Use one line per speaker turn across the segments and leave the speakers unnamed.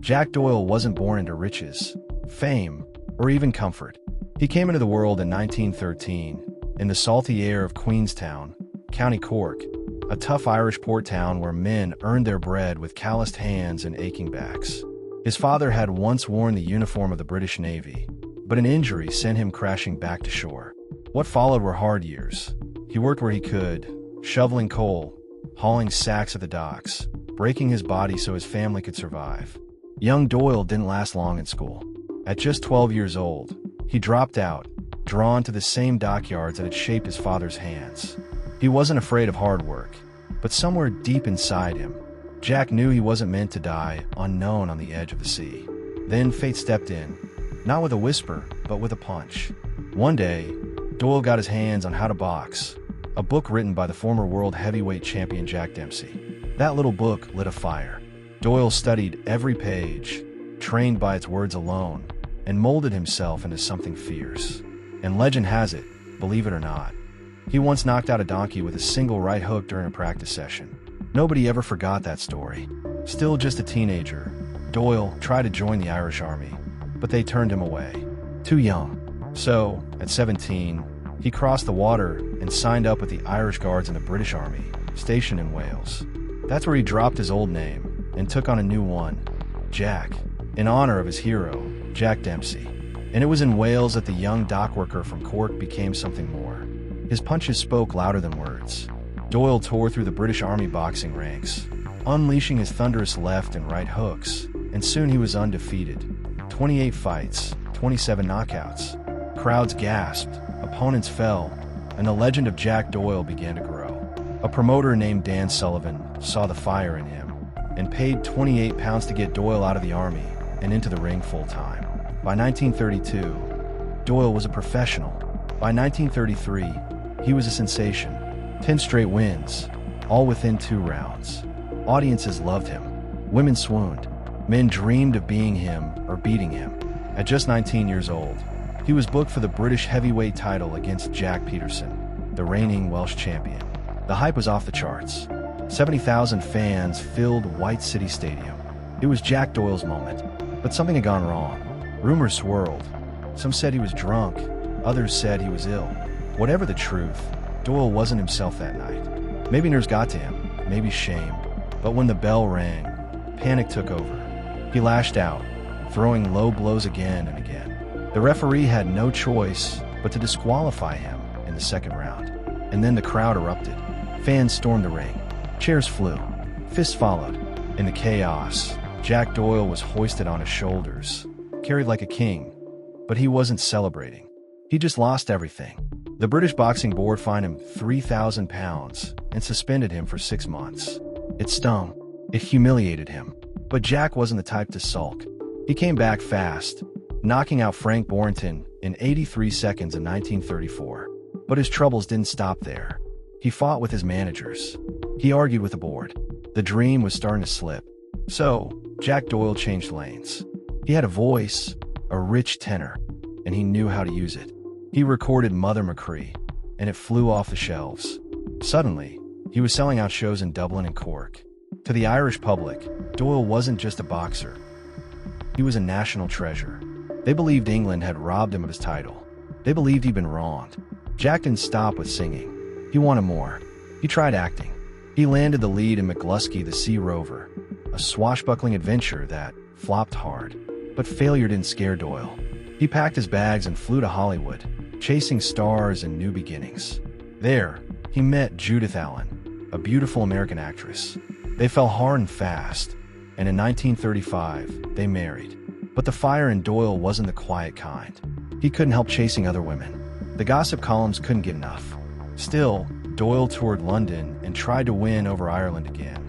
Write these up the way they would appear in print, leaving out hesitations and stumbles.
Jack Doyle wasn't born into riches, fame, or even comfort. He came into the world in 1913, in the salty air of Queenstown, County Cork, a tough Irish port town where men earned their bread with calloused hands and aching backs. His father had once worn the uniform of the British Navy, but an injury sent him crashing back to shore. What followed were hard years. He worked where he could, shoveling coal, hauling sacks at the docks, breaking his body so his family could survive. Young Doyle didn't last long in school. At just 12 years old, he dropped out, drawn to the same dockyards that had shaped his father's hands. He wasn't afraid of hard work, but somewhere deep inside him, Jack knew he wasn't meant to die unknown on the edge of the sea. Then fate stepped in, not with a whisper, but with a punch. One day, Doyle got his hands on How to Box, a book written by the former world heavyweight champion Jack Dempsey. That little book lit a fire. Doyle studied every page, trained by its words alone, and molded himself into something fierce. And legend has it, believe it or not, he once knocked out a donkey with a single right hook during a practice session. Nobody ever forgot that story. Still just a teenager, Doyle tried to join the Irish Army, but they turned him away. Too young. So, at 17, he crossed the water and signed up with the Irish Guards in the British Army, stationed in Wales. That's where he dropped his old name and took on a new one, Jack, in honor of his hero, Jack Dempsey. And it was in Wales that the young dockworker from Cork became something more. His punches spoke louder than words. Doyle tore through the British Army boxing ranks, unleashing his thunderous left and right hooks, and soon he was undefeated. 28 fights, 27 knockouts. Crowds gasped, opponents fell, and the legend of Jack Doyle began to grow. A promoter named Dan Sullivan saw the fire in him and paid £28 to get Doyle out of the army and into the ring full-time. By 1932, Doyle was a professional. By 1933, he was a sensation. 10 straight wins, all within 2 rounds. Audiences loved him. Women swooned. Men dreamed of being him or beating him. At just 19 years old, he was booked for the British heavyweight title against Jack Peterson, the reigning Welsh champion. The hype was off the charts. 70,000 fans filled White City Stadium. It was Jack Doyle's moment, but something had gone wrong. Rumors swirled. Some said he was drunk, others said he was ill. Whatever the truth, Doyle wasn't himself that night. Maybe nerves got to him, maybe shame, but when the bell rang, panic took over. He lashed out, throwing low blows again and again. The referee had no choice but to disqualify him in the second round. And then the crowd erupted. Fans stormed the ring. Chairs flew. Fists followed. In the chaos, Jack Doyle was hoisted on his shoulders, carried like a king. But he wasn't celebrating. He just lost everything. The British Boxing Board fined him £3,000 and suspended him for 6 months. It stung. It humiliated him. But Jack wasn't the type to sulk. He came back fast, knocking out Frank Borrington in 83 seconds in 1934. But his troubles didn't stop there. He fought with his managers. He argued with the board. The dream was starting to slip. So, Jack Doyle changed lanes. He had a voice, a rich tenor, and he knew how to use it. He recorded Mother Machree, and it flew off the shelves. Suddenly, he was selling out shows in Dublin and Cork. To the Irish public, Doyle wasn't just a boxer. He was a national treasure. They believed England had robbed him of his title. They believed he'd been wronged. Jack didn't stop with singing. He wanted more. He tried acting. He landed the lead in McGlusky the Sea Rover, a swashbuckling adventure that flopped hard. But failure didn't scare Doyle. He packed his bags and flew to Hollywood, chasing stars and new beginnings. There, he met Judith Allen, a beautiful American actress. They fell hard and fast, and in 1935, they married. But the fire in Doyle wasn't the quiet kind. He couldn't help chasing other women. The gossip columns couldn't get enough. Still, Doyle toured London and tried to win over Ireland again.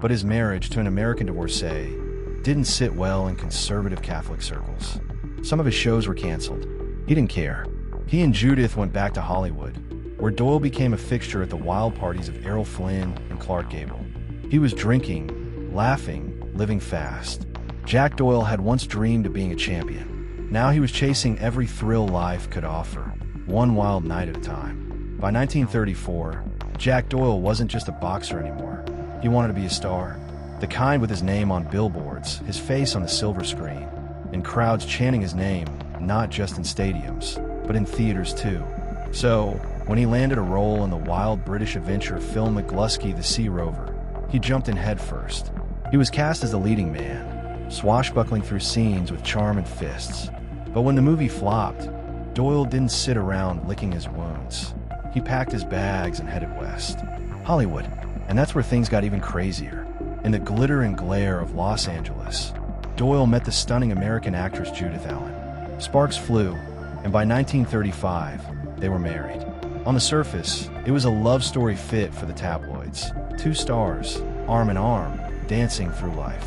But his marriage to an American divorcee didn't sit well in conservative Catholic circles. Some of his shows were canceled. He didn't care. He and Judith went back to Hollywood, where Doyle became a fixture at the wild parties of Errol Flynn and Clark Gable. He was drinking, laughing, living fast. Jack Doyle had once dreamed of being a champion. Now he was chasing every thrill life could offer, one wild night at a time. By 1934, Jack Doyle wasn't just a boxer anymore. He wanted to be a star. The kind with his name on billboards, his face on the silver screen, and crowds chanting his name, not just in stadiums, but in theaters too. So, when he landed a role in the wild British adventure film McGlusky the Sea Rover, he jumped in headfirst. He was cast as the leading man, swashbuckling through scenes with charm and fists. But when the movie flopped, Doyle didn't sit around licking his wounds. He packed his bags and headed west. Hollywood. And that's where things got even crazier. In the glitter and glare of Los Angeles, Doyle met the stunning American actress Judith Allen. Sparks flew, and by 1935, they were married. On the surface, it was a love story fit for the tabloids. Two stars, arm in arm, dancing through life.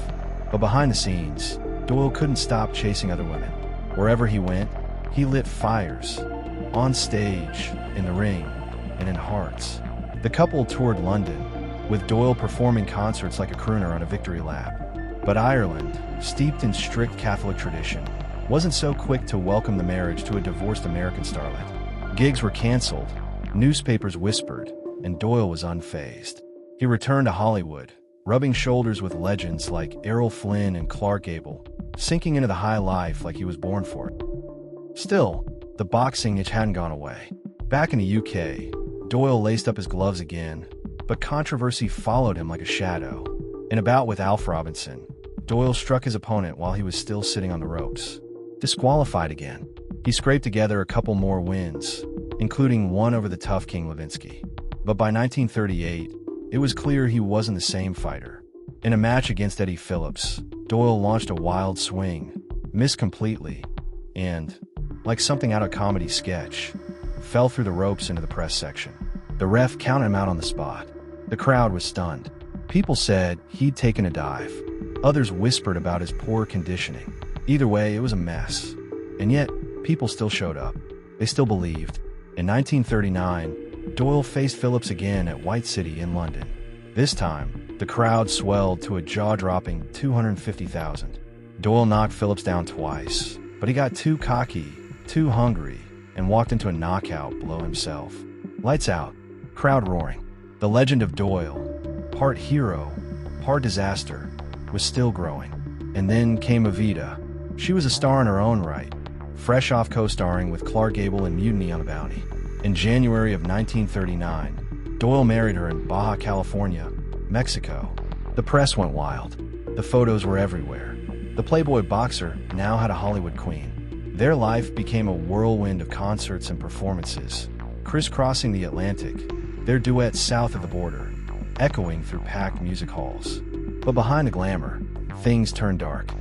But behind the scenes, Doyle couldn't stop chasing other women. Wherever he went, he lit fires. On stage, in the ring, and in hearts. The couple toured London, with Doyle performing concerts like a crooner on a victory lap. But Ireland, steeped in strict Catholic tradition, wasn't so quick to welcome the marriage to a divorced American starlet. Gigs were canceled, newspapers whispered, and Doyle was unfazed. He returned to Hollywood, rubbing shoulders with legends like Errol Flynn and Clark Gable, sinking into the high life like he was born for it. Still, the boxing itch hadn't gone away. Back in the UK, Doyle laced up his gloves again, but controversy followed him like a shadow. In a bout with Alf Robinson, Doyle struck his opponent while he was still sitting on the ropes. Disqualified again. He scraped together a couple more wins, including one over the tough King Levinsky. But by 1938, it was clear he wasn't the same fighter. In a match against Eddie Phillips, Doyle launched a wild swing, missed completely, and, like something out of a comedy sketch, fell through the ropes into the press section. The ref counted him out on the spot. The crowd was stunned. People said he'd taken a dive. Others whispered about his poor conditioning. Either way, it was a mess. And yet, people still showed up. They still believed. In 1939, Doyle faced Phillips again at White City in London. This time, the crowd swelled to a jaw-dropping 250,000. Doyle knocked Phillips down twice, but he got too cocky, too hungry, and walked into a knockout blow himself. Lights out, crowd roaring. The legend of Doyle, part hero, part disaster, was still growing. And then came Evita. She was a star in her own right, fresh off co-starring with Clark Gable in Mutiny on a Bounty. In January of 1939, Doyle married her in Baja California, Mexico. The press went wild. The photos were everywhere. The Playboy boxer now had a Hollywood queen. Their life became a whirlwind of concerts and performances, crisscrossing the Atlantic, their duets south of the border, echoing through packed music halls. But behind the glamour, things turned dark.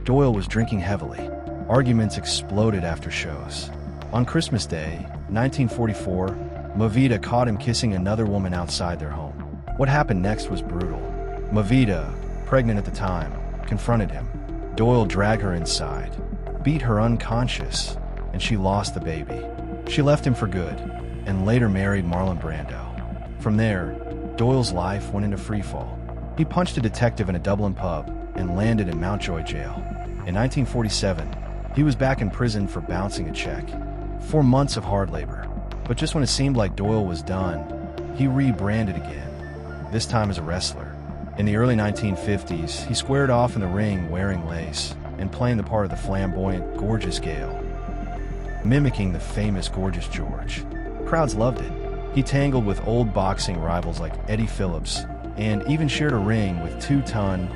Doyle was drinking heavily. Arguments exploded after shows. On Christmas Day, 1944, Mavita caught him kissing another woman outside their home. What happened next was brutal. Mavita, pregnant at the time, confronted him. Doyle dragged her inside, beat her unconscious, and she lost the baby. She left him for good, and later married Marlon Brando. From there, Doyle's life went into freefall. He punched a detective in a Dublin pub and landed in Mountjoy jail. In 1947, he was back in prison for bouncing a check. 4 months of hard labor. But just when it seemed like Doyle was done, he rebranded again, this time as a wrestler. In the early 1950s, he squared off in the ring wearing lace and playing the part of the flamboyant Gorgeous Gael, mimicking the famous Gorgeous George. Crowds loved it. He tangled with old boxing rivals like Eddie Phillips and even shared a ring with two-ton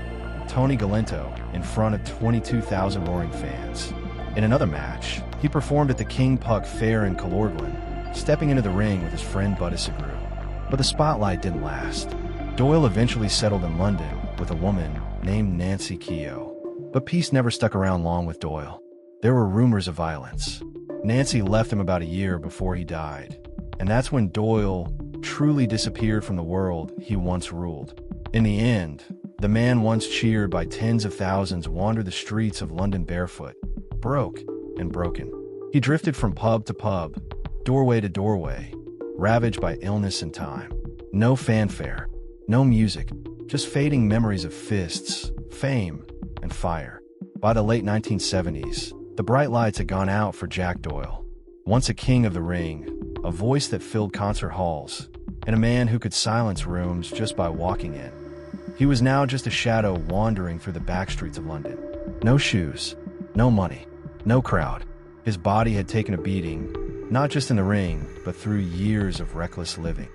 Tony Galento in front of 22,000 roaring fans. In another match, he performed at the King Puck Fair in Calorglan, stepping into the ring with his friend Bud Isagru. But the spotlight didn't last. Doyle eventually settled in London with a woman named Nancy Keogh. But peace never stuck around long with Doyle. There were rumors of violence. Nancy left him about a year before he died. And that's when Doyle truly disappeared from the world he once ruled. In the end, the man once cheered by tens of thousands wandered the streets of London barefoot, broke and broken. He drifted from pub to pub, doorway to doorway, ravaged by illness and time. No fanfare, no music, just fading memories of fists, fame, and fire. By the late 1970s, the bright lights had gone out for Jack Doyle. Once a king of the ring, a voice that filled concert halls, and a man who could silence rooms just by walking in. He was now just a shadow wandering through the back streets of London. No shoes, no money, no crowd. His body had taken a beating, not just in the ring, but through years of reckless living.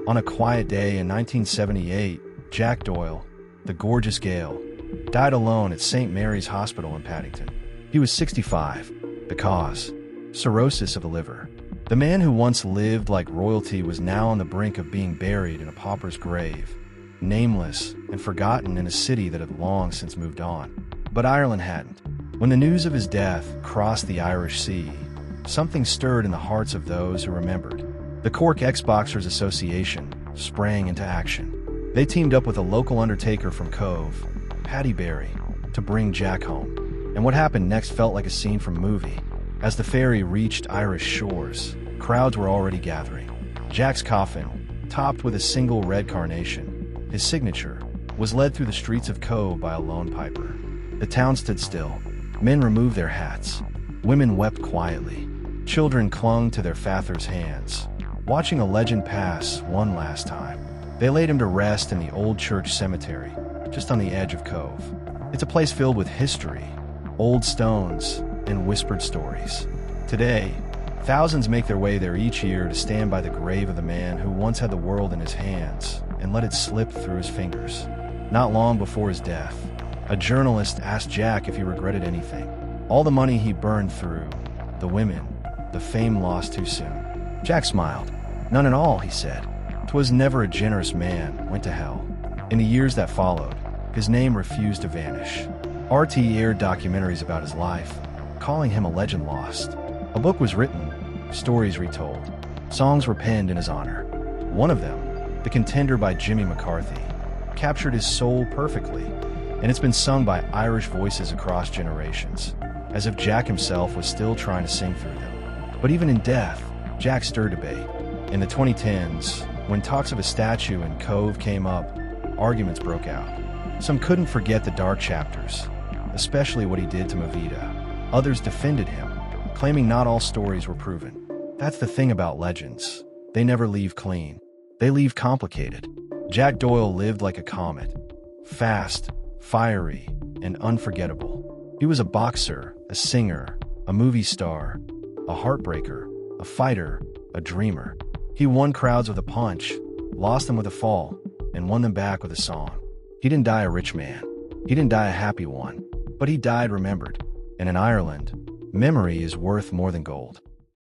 On a quiet day in 1978, Jack Doyle, the Gorgeous Gael, died alone at St. Mary's Hospital in Paddington. He was 65. The cause? Cirrhosis of the liver. The man who once lived like royalty was now on the brink of being buried in a pauper's grave, nameless and forgotten in a city that had long since moved on. But Ireland hadn't. When the news of his death crossed the Irish Sea, something stirred in the hearts of those who remembered. The Cork Ex-Boxers Association sprang into action. They teamed up with a local undertaker from Cove, Paddy Barry, to bring Jack home. And what happened next felt like a scene from a movie. As the ferry reached Irish shores, crowds were already gathering. Jack's coffin, topped with a single red carnation, his signature, was led through the streets of Cove by a lone piper. The town stood still. Men removed their hats. Women wept quietly. Children clung to their fathers' hands, watching a legend pass one last time. They laid him to rest in the old church cemetery, just on the edge of Cove. It's a place filled with history, old stones, and whispered stories. Today, thousands make their way there each year to stand by the grave of the man who once had the world in his hands and let it slip through his fingers. Not long before his death, a journalist asked Jack if he regretted anything. All the money he burned through, the women, the fame lost too soon. Jack smiled. None at all, he said. 'Twas never a generous man went to hell. In the years that followed, his name refused to vanish. RT aired documentaries about his life, calling him a legend lost. A book was written, stories retold. Songs were penned in his honor. One of them, The Contender by Jimmy McCarthy, captured his soul perfectly, and it's been sung by Irish voices across generations, as if Jack himself was still trying to sing through them. But even in death, Jack stirred debate. In the 2010s, when talks of a statue in Cove came up, arguments broke out. Some couldn't forget the dark chapters, especially what he did to Movida. Others defended him, claiming not all stories were proven. That's the thing about legends. They never leave clean. They leave complicated. Jack Doyle lived like a comet. Fast, fiery, and unforgettable. He was a boxer, a singer, a movie star, a heartbreaker, a fighter, a dreamer. He won crowds with a punch, lost them with a fall, and won them back with a song. He didn't die a rich man. He didn't die a happy one. But he died remembered. And in Ireland, memory is worth more than gold.